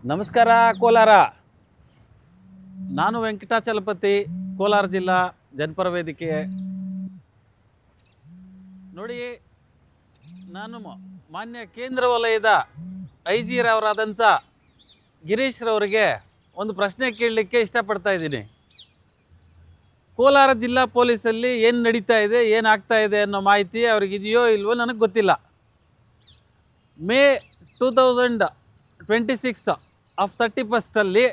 ನಮಸ್ಕಾರ ಕೋಲಾರ. ನಾನು ವೆಂಕಟಾಚಲಪತಿ, ಕೋಲಾರ ಜಿಲ್ಲಾ ಜನಪರ ವೇದಿಕೆ. ನೋಡಿ, ನಾನು ಮಾನ್ಯ ಕೇಂದ್ರ ವಲಯದ IG ರವರಾದಂಥ ಗಿರೀಶ್ ರವರಿಗೆ ಒಂದು ಪ್ರಶ್ನೆ ಕೇಳಲಿಕ್ಕೆ ಇಷ್ಟಪಡ್ತಾ ಇದ್ದೀನಿ. ಕೋಲಾರ ಜಿಲ್ಲಾ ಪೊಲೀಸಲ್ಲಿ ಏನು ನಡೀತಾ ಇದೆ, ಏನಾಗ್ತಾ ಇದೆ ಅನ್ನೋ ಮಾಹಿತಿ ಅವ್ರಿಗಿದೆಯೋ ಇಲ್ವೋ ನನಗೆ ಗೊತ್ತಿಲ್ಲ. ಮೇ 2026 ಆಫ್ 31st ಅಲ್ಲಿ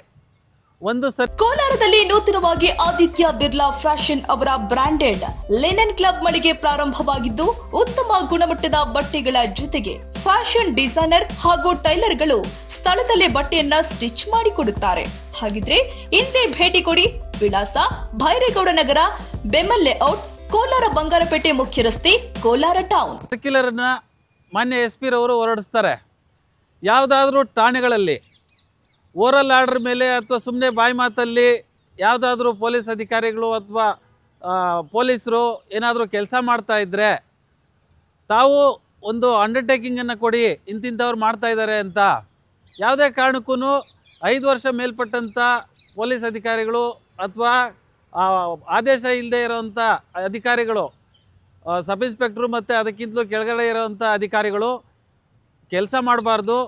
ಕೋಲಾರದಲ್ಲಿ ನೂತನವಾಗಿ ಆದಿತ್ಯ ಬಿರ್ಲಾ ಫ್ಯಾಷನ್ ಅವರ ಬ್ರಾಂಡೆಡ್ ಲಿನನ್ ಕ್ಲಬ್ ಮಳಿಗೆ ಪ್ರಾರಂಭವಾಗಿದ್ದು, ಉತ್ತಮ ಗುಣಮಟ್ಟದ ಬಟ್ಟೆಗಳ ಜೊತೆಗೆ ಫ್ಯಾಷನ್ ಡಿಸೈನರ್ ಹಾಗೂ ಟೈಲರ್ಗಳು ಸ್ಥಳದಲ್ಲೇ ಬಟ್ಟೆಯನ್ನ ಸ್ಟಿಚ್ ಮಾಡಿಕೊಡುತ್ತಾರೆ. ಹಾಗಿದ್ರೆ ಹಿಂದೆ ಭೇಟಿ ಕೊಡಿ. ವಿಳಾಸ ಭೈರೇಗೌಡ ನಗರ, ಬೆಮಲ್ ಲೇಔಟ್, ಕೋಲಾರ ಬಂಗಾರಪೇಟೆ ಮುಖ್ಯ ರಸ್ತೆ, ಕೋಲಾರ ಟೌನ್. ಸರ್ಕ್ಯುಲರ್ ಅನ್ನ ಮಾನ್ಯ SP ರವರು ಹೊರಡಿಸ್ತಾರೆ. ಯಾವುದಾದ್ರೂ ಠಾಣೆಗಳಲ್ಲಿ ಓರಲ್ ಆರ್ಡರ್ ಮೇಲೆ ಅಥವಾ ಸುಮ್ಮನೆ ಬಾಯಿ ಮಾತಲ್ಲಿ ಯಾವುದಾದ್ರೂ ಪೊಲೀಸ್ ಅಧಿಕಾರಿಗಳು ಅಥವಾ ಪೊಲೀಸರು ಏನಾದರೂ ಕೆಲಸ ಮಾಡ್ತಾ ಇದ್ದರೆ ತಾವು ಒಂದು ಅಂಡರ್ಟೇಕಿಂಗನ್ನು ಕೊಡಿ, ಇಂತಿಂಥವ್ರು ಮಾಡ್ತಾ ಇದ್ದಾರೆ ಅಂತ. ಯಾವುದೇ ಕಾರಣಕ್ಕೂ 5 ವರ್ಷ ಮೇಲ್ಪಟ್ಟಂಥ ಪೊಲೀಸ್ ಅಧಿಕಾರಿಗಳು ಅಥವಾ ಆದೇಶ ಇಲ್ಲದೆ ಇರೋವಂಥ ಅಧಿಕಾರಿಗಳು, ಸಬ್ ಇನ್ಸ್ಪೆಕ್ಟ್ರು ಮತ್ತು ಅದಕ್ಕಿಂತಲೂ ಕೆಳಗಡೆ ಇರೋವಂಥ ಅಧಿಕಾರಿಗಳು ಕೆಲಸ ಮಾಡಬಾರ್ದು,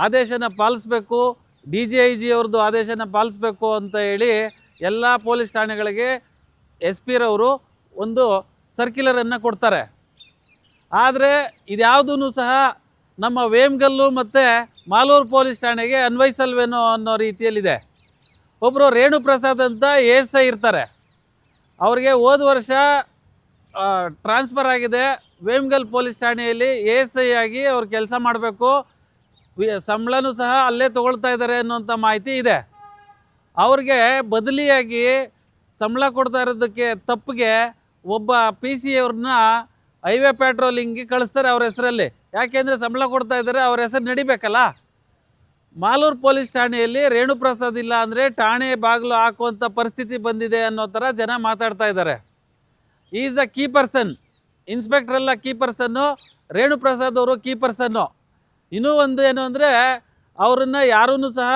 ಆದೇಶನ ಪಾಲಿಸಬೇಕು, DGIG ಅವ್ರದ್ದು ಆದೇಶನ ಪಾಲಿಸಬೇಕು ಅಂತ ಹೇಳಿ ಎಲ್ಲ ಪೊಲೀಸ್ ಠಾಣೆಗಳಿಗೆ SP ರವರು ಒಂದು ಸರ್ಕ್ಯುಲರನ್ನು ಕೊಡ್ತಾರೆ. ಆದರೆ ಇದ್ಯಾವುದೂ ಸಹ ನಮ್ಮ ವೇಮಗಲ್ಲು ಮತ್ತು ಮಾಲೂರು ಪೊಲೀಸ್ ಠಾಣೆಗೆ ಅನ್ವಯಿಸಲ್ವೇನೋ ಅನ್ನೋ ರೀತಿಯಲ್ಲಿದೆ. ಒಬ್ಬರು ರೇಣು ಪ್ರಸಾದ್ ಅಂತ ASI ಇರ್ತಾರೆ. ಅವರಿಗೆ ಹೋದ ವರ್ಷ ಟ್ರಾನ್ಸ್ಫರ್ ಆಗಿದೆ. ವೇಮಗಲ್ ಪೊಲೀಸ್ ಠಾಣೆಯಲ್ಲಿ ASI ಆಗಿ ಅವ್ರು ಕೆಲಸ ಮಾಡಬೇಕು, ಸಂಬಳನೂ ಸಹ ಅಲ್ಲೇ ತೊಗೊಳ್ತಾ ಇದ್ದಾರೆ ಅನ್ನೋಂಥ ಮಾಹಿತಿ ಇದೆ. ಅವ್ರಿಗೆ ಬದಲಿಯಾಗಿ ಸಂಬಳ ಕೊಡ್ತಾ ಇರೋದಕ್ಕೆ ತಪ್ಪಿಗೆ ಒಬ್ಬ PC ಅವ್ರನ್ನ ಹೈವೇ ಪ್ಯಾಟ್ರೋಲಿಂಗ್ಗೆ ಕಳಿಸ್ತಾರೆ ಅವ್ರ ಹೆಸರಲ್ಲಿ. ಯಾಕೆಂದರೆ ಸಂಬಳ ಕೊಡ್ತಾ ಇದ್ದಾರೆ, ಅವ್ರ ಹೆಸರು ನಡಿಬೇಕಲ್ಲ. ಮಾಲೂರು ಪೊಲೀಸ್ ಠಾಣೆಯಲ್ಲಿ ರೇಣು ಪ್ರಸಾದ್ ಇಲ್ಲ ಅಂದರೆ ಠಾಣೆ ಬಾಗಿಲು ಹಾಕುವಂಥ ಪರಿಸ್ಥಿತಿ ಬಂದಿದೆ ಅನ್ನೋ ಥರ ಜನ ಮಾತಾಡ್ತಾ ಇದ್ದಾರೆ. Is the key person. ಇನ್ಸ್ಪೆಕ್ಟ್ರೆಲ್ಲ ಕೀ ಪರ್ಸನ್ನು, ರೇಣು ಪ್ರಸಾದ್ ಅವರು ಕೀ ಪರ್ಸನ್ನು. ಇನ್ನೂ ಒಂದು ಏನು ಅಂದರೆ, ಅವರನ್ನು ಯಾರೂ ಸಹ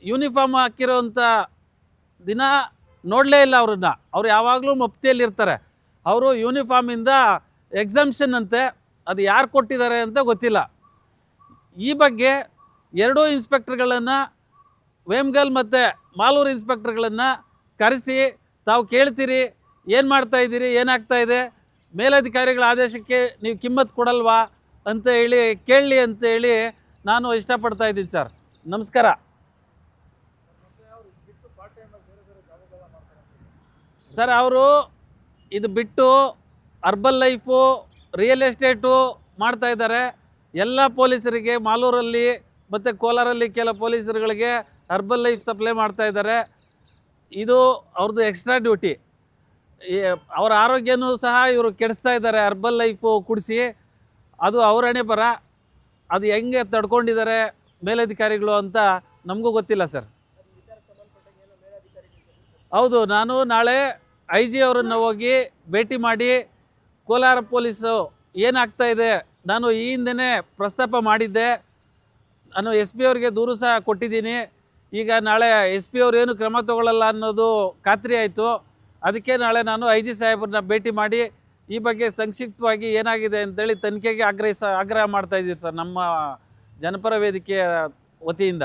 ಯೂನಿಫಾರ್ಮ್ ಹಾಕಿರೋವಂಥ ದಿನ ನೋಡಲೇ ಇಲ್ಲ ಅವ್ರನ್ನ. ಅವ್ರು ಯಾವಾಗಲೂ ಮಫ್ತಿಯಲ್ಲಿರ್ತಾರೆ. ಅವರು ಯೂನಿಫಾರ್ಮಿಂದ ಎಕ್ಸಮ್ಷನ್ ಅಂತೆ, ಅದು ಯಾರು ಕೊಟ್ಟಿದ್ದಾರೆ ಅಂತ ಗೊತ್ತಿಲ್ಲ. ಈ ಬಗ್ಗೆ 2 ಇನ್ಸ್ಪೆಕ್ಟರ್ಗಳನ್ನು, ವೇಮಗಲ್ ಮತ್ತು ಮಾಲೂರು ಇನ್ಸ್ಪೆಕ್ಟರ್ಗಳನ್ನು ಕರೆಸಿ ತಾವು ಕೇಳ್ತೀರಿ, ಏನು ಮಾಡ್ತಾಯಿದ್ದೀರಿ, ಏನಾಗ್ತಾಯಿದೆ, ಮೇಲಧಿಕಾರಿಗಳ ಆದೇಶಕ್ಕೆ ನೀವು ಕಿಮ್ಮತ್ತು ಕೊಡಲ್ವಾ ಅಂತ ಹೇಳಿ ಕೇಳಲಿ ಅಂತೇಳಿ ನಾನು ಇಷ್ಟಪಡ್ತಾ ಇದ್ದೀನಿ ಸರ್. ನಮಸ್ಕಾರ. ಸರ್, ಅವರು ಇದು ಬಿಟ್ಟು ಅರ್ಬನ್ ಲೈಫು, ರಿಯಲ್ ಎಸ್ಟೇಟು ಮಾಡ್ತಾ ಇದ್ದಾರೆ. ಎಲ್ಲ ಪೊಲೀಸರಿಗೆ ಮಾಲೂರಲ್ಲಿ ಮತ್ತು ಕೋಲಾರಲ್ಲಿ ಕೆಲ ಪೊಲೀಸರುಗಳಿಗೆ ಅರ್ಬನ್ ಲೈಫ್ ಸಪ್ಲೈ ಮಾಡ್ತಾ ಇದ್ದಾರೆ. ಇದು ಅವ್ರದ್ದು ಎಕ್ಸ್ಟ್ರಾ ಡ್ಯೂಟಿ. ಅವರ ಆರೋಗ್ಯನೂ ಸಹ ಇವರು ಕೆಡಿಸ್ತಾ ಇದ್ದಾರೆ ಅರ್ಬನ್ ಲೈಫು ಕುಡಿಸಿ. ಅದು ಅವರೇ ಬರ. ಅದು ಹೆಂಗೆ ತಡ್ಕೊಂಡಿದ್ದಾರೆ ಮೇಲಧಿಕಾರಿಗಳು ಅಂತ ನಮಗೂ ಗೊತ್ತಿಲ್ಲ ಸರ್. ಹೌದು, ನಾನು ನಾಳೆ IG ಅವರನ್ನು ಹೋಗಿ ಭೇಟಿ ಮಾಡಿ ಕೋಲಾರ ಪೊಲೀಸು ಏನಾಗ್ತಾ ಇದೆ, ನಾನು ಈ ಹಿಂದೆ ಪ್ರಸ್ತಾಪ ಮಾಡಿದ್ದೆ. ನಾನು SP ಅವರಿಗೆ ದೂರು ಸಹ ಕೊಟ್ಟಿದ್ದೀನಿ. ಈಗ ನಾಳೆ SP ಅವರು ಏನು ಕ್ರಮ ತಗೊಳ್ಳಲ್ಲ ಅನ್ನೋದು ಖಾತ್ರಿ ಆಯಿತು. ಅದಕ್ಕೆ ನಾಳೆ ನಾನು IG ಸಾಹೇಬ್ರನ್ನ ಭೇಟಿ ಮಾಡಿ ಈ ಬಗ್ಗೆ ಸಂಕ್ಷಿಪ್ತವಾಗಿ ಏನಾಗಿದೆ ಅಂತೇಳಿ ತನಿಖೆಗೆ ಆಗ್ರಹ ಮಾಡ್ತಾಯಿದ್ದೀವಿ ಸರ್, ನಮ್ಮ ಜನಪರ ವೇದಿಕೆಯ ವತಿಯಿಂದ.